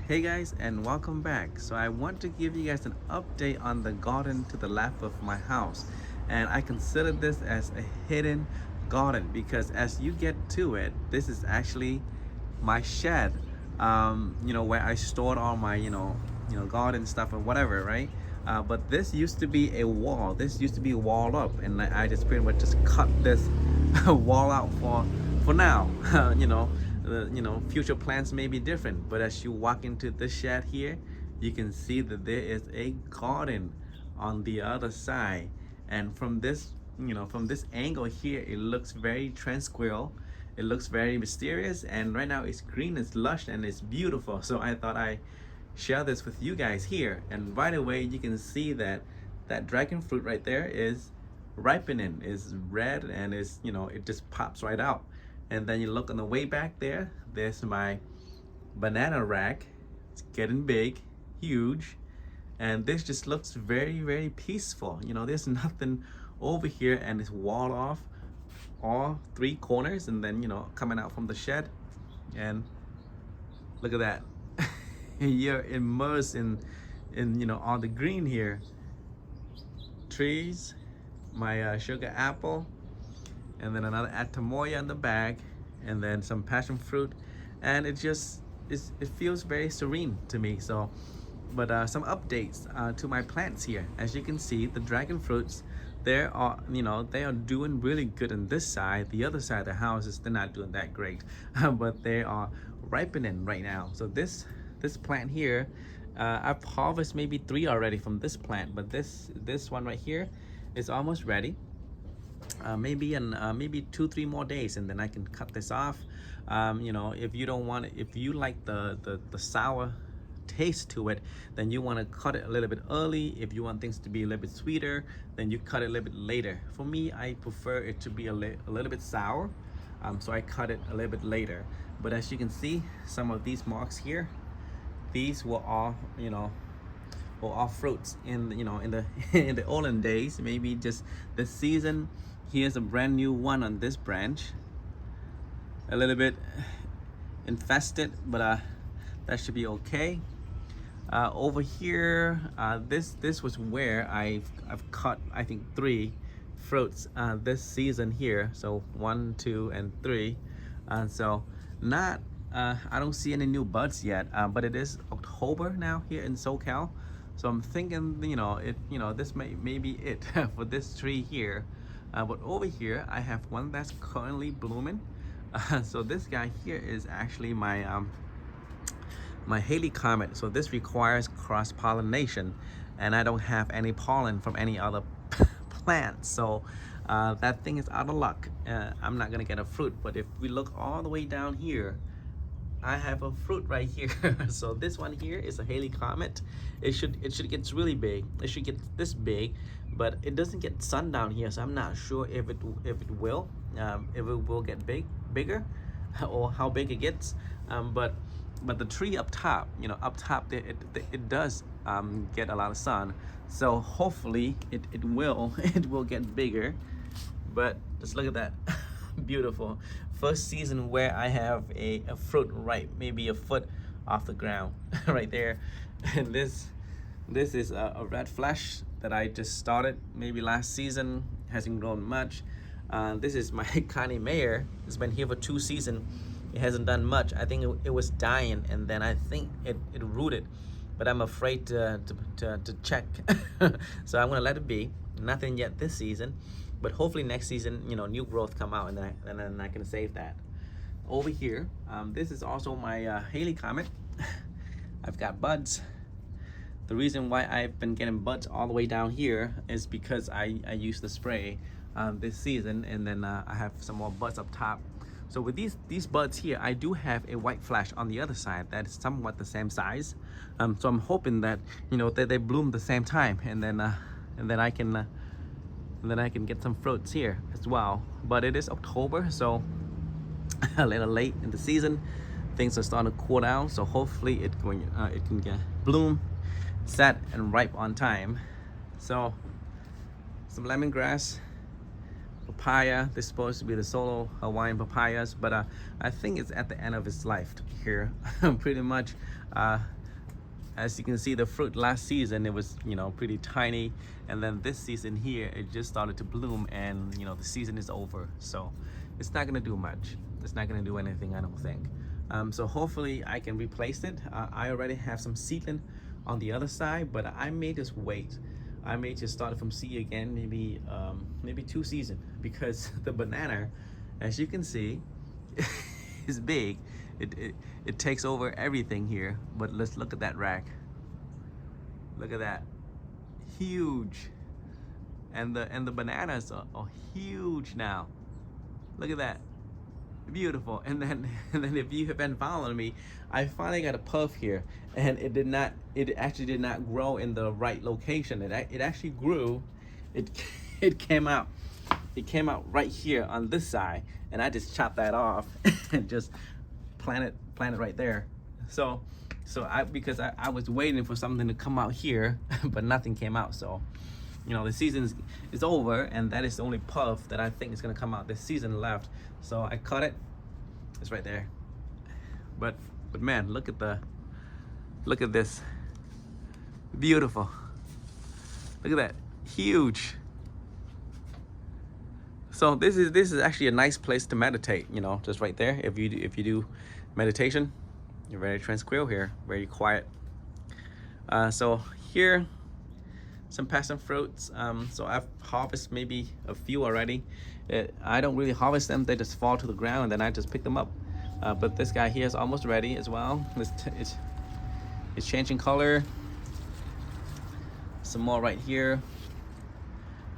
Hey guys, and welcome back. So I want to give you guys an update on the garden to the left of my house. And I consider this as a hidden garden because as you get to it, this is actually my shed. Where I stored all my, garden stuff or whatever, right? But this used to be a wall. This used to be walled up, and I just pretty much just cut this wall out for now. Future plans may be different, but as you walk into this shed here, you can see that there is a garden on the other side. And from this angle here, it looks very tranquil. It looks very mysterious, and right now it's green, it's lush, and it's beautiful. So I thought I share this with you guys here. And right away, you can see that that dragon fruit right there is ripening, is red, and it just pops right out. And then you look on the way back there, there's my banana rack. It's getting big, huge, and this just looks very, very peaceful. There's nothing over here, and it's walled off all three corners, and then coming out from the shed. And look at that. You're immersed in all the green here. Trees, my sugar apple, and then another Atemoya in the bag, and then some passion fruit, and it feels very serene to me. So, but some updates to my plants here. As you can see, the dragon fruits, they are doing really good on this side. The other side of the house they're not doing that great, but they are ripening right now. So this plant here, I've harvested maybe 3 already from this plant, but this one right here is almost ready. Maybe 2-3 more days, and then I can cut this off. If you don't want it, if you like the sour taste to it, then you want to cut it a little bit early. If you want things to be a little bit sweeter, then you cut it a little bit later. For me, I prefer it to be a little bit sour, so I cut it a little bit later. But as you can see, some of these marks here, these were all fruits in the in the olden days. Maybe just this season. Here's a brand new one on this branch, a little bit infested, but that should be okay. Over here, this was where I've cut, I think, 3 fruits this season here. So 1, 2, and 3. So not I don't see any new buds yet, but it is October now here in SoCal. So I'm thinking, this may be it for this tree here. But over here, I have one that's currently blooming. So this guy here is actually my my Haley comet. So this requires cross-pollination, and I don't have any pollen from any other plant. So that thing is out of luck. I'm not gonna get a fruit. But if we look all the way down here, I have a fruit right here. So this one here is a Haley comet. It should get really big. It should get this big, but it doesn't get sun down here, so I'm not sure if it will get bigger, or how big it gets. But the tree up top, it does get a lot of sun. So hopefully it will it will get bigger. But just look at that. Beautiful. First season where I have a fruit ripe, maybe a foot off the ground right there. And this is a red flesh that I just started maybe last season. Hasn't grown much. This is my Connie Mayer. It's been here for 2 seasons. It hasn't done much. I think it was dying, and then I think it rooted, but I'm afraid to check. So I'm gonna let it be. Nothing yet this season, but hopefully next season, new growth come out, and then I can save that. Over here, this is also my Haley comet. I've got buds. The reason why I've been getting buds all the way down here is because I used the spray this season, and then I have some more buds up top. So with these buds here, I do have a white flash on the other side that is somewhat the same size. So I'm hoping that they bloom the same time, and then I can get some fruits here as well. But it is October, so a little late in the season. Things are starting to cool down, so hopefully it can get bloom, set, and ripe on time. So some lemongrass, papaya. This is supposed to be the solo Hawaiian papayas, but I think it's at the end of its life here. Pretty much as you can see, the fruit last season, it was, you know, pretty tiny, and then this season here, it just started to bloom, and you know, the season is over, so it's not gonna do much. It's not gonna do anything, I don't think. So hopefully I can replace it. I already have some seedling on the other side, but I may just wait. I may just start from seed again, maybe 2 seasons, because the banana, as you can see, is big. It takes over everything here. But let's look at that rack. Look at that, huge, and the bananas are huge now. Look at that. Beautiful. And then if you have been following me, I finally got a puff here, and it actually did not grow in the right location. It actually grew. It came out right here on this side, and I just chopped that off and just plant it right there. So because I was waiting for something to come out here, but nothing came out. So you know, the season is over, and that is the only puff that I think is gonna come out this season left. So I cut it. It's right there. But man, look at this. Beautiful. Look at that. Huge. So this is actually a nice place to meditate, you know, just right there. If you do meditation, you're very tranquil here, very quiet. So here, some passion fruits. So I've harvested maybe a few already. I don't really harvest them, they just fall to the ground, and then I just pick them up. But this guy here is almost ready as well. It's changing color. Some more right here,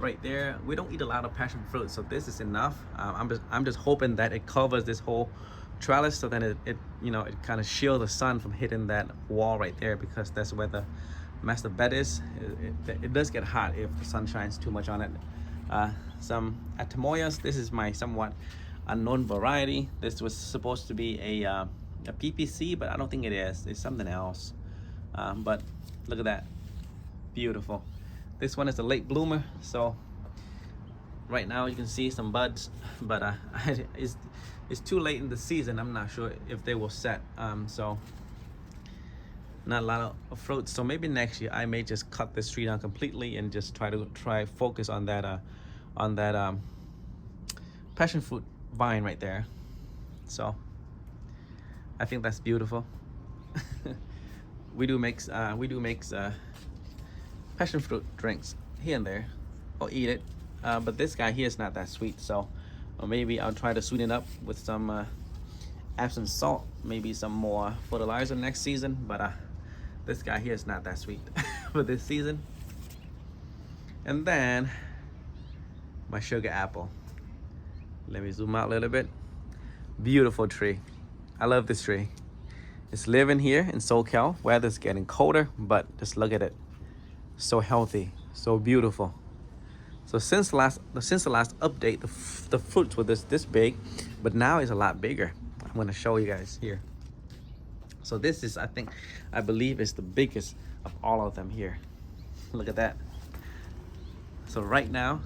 right there. We don't eat a lot of passion fruit, so this is enough. I'm just hoping that it covers this whole trellis, so then it you know, it kind of shields the sun from hitting that wall right there, because that's where the master bed is. It does get hot if the sun shines too much on it. Some Atemoyas. This is my somewhat unknown variety. This was supposed to be a PPC, but I don't think it is. It's something else. But look at that, beautiful. This one is a late bloomer, so right now you can see some buds, but it's too late in the season. I'm not sure if they will set. So not a lot of fruits. So maybe next year I may just cut this tree down completely and just try focus on that passion fruit vine right there. So I think that's beautiful. we do make passion fruit drinks here and there, or eat it, but this guy here is not that sweet, so maybe I'll try to sweeten it up with some Epsom salt, maybe some more fertilizer next season. But this guy here is not that sweet for this season. And then my sugar apple. Let me zoom out a little bit. Beautiful tree. I love this tree. It's living here in SoCal. Weather's getting colder, but just look at it. So healthy, so beautiful. So since the last update, the fruits were this big, but now it's a lot bigger. I'm gonna show you guys here. So this is, I believe is the biggest of all of them here. Look at that. So right now,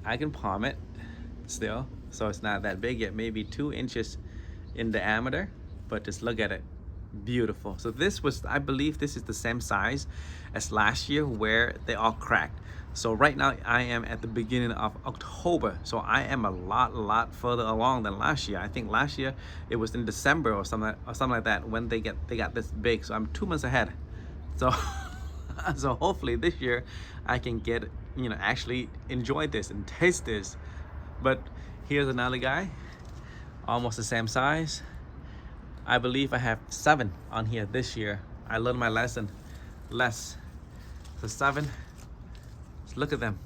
I can palm it still. So it's not that big yet, maybe 2 inches in diameter, but just look at it. Beautiful. So this was, I believe this is the same size as last year where they all cracked. So right now I am at the beginning of October, so I am a lot further along than last year. I think last year it was in December or something like that when they got this big. So I'm 2 months ahead. So so hopefully this year I can get, you know, actually enjoy this and taste this. But here's another guy, almost the same size. I believe I have 7 on here this year. I learned my lesson, less. So 7. Just look at them.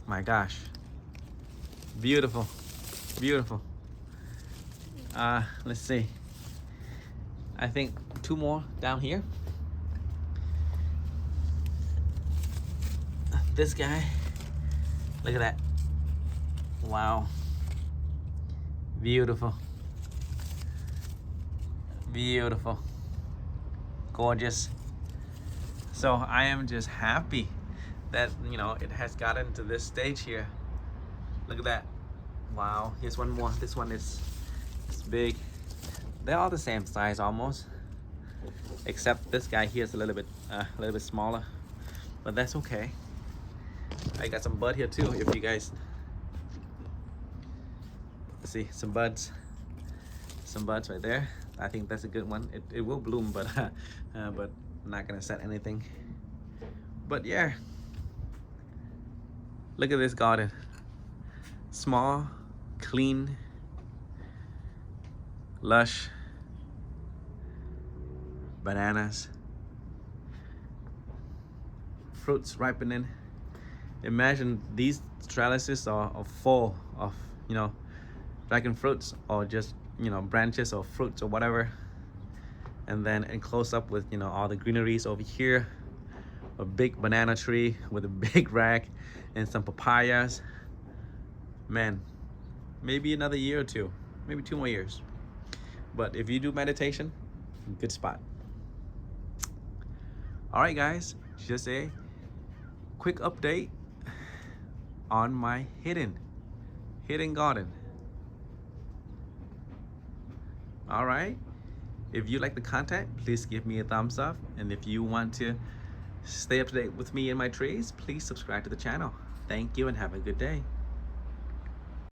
My gosh, beautiful, beautiful. Let's see. I think 2 more down here. This guy, look at that. Wow, beautiful. Beautiful, gorgeous. So I am just happy that, you know, it has gotten to this stage here. Look at that. Wow, here's one more. This one is big. They're all the same size almost. except this guy here is a little bit smaller, but that's okay. I got some bud here too. If you guys see some buds right there. I think that's a good one. It will bloom, but I'm not gonna set anything. But yeah, look at this garden. Small, clean, lush, bananas, fruits ripening. Imagine these trellises are full of, you know, dragon fruits, or just, you know, branches or fruits or whatever. And then in close up with, you know, all the greeneries over here. A big banana tree with a big rag and some papayas. Man, maybe another year or two, maybe 2 more years. But if you do meditation, good spot. All right, guys, just a quick update on my hidden garden. All right, if you like the content, please give me a thumbs up, and if you want to stay up to date with me and my trees, please subscribe to the channel. Thank you and have a good day.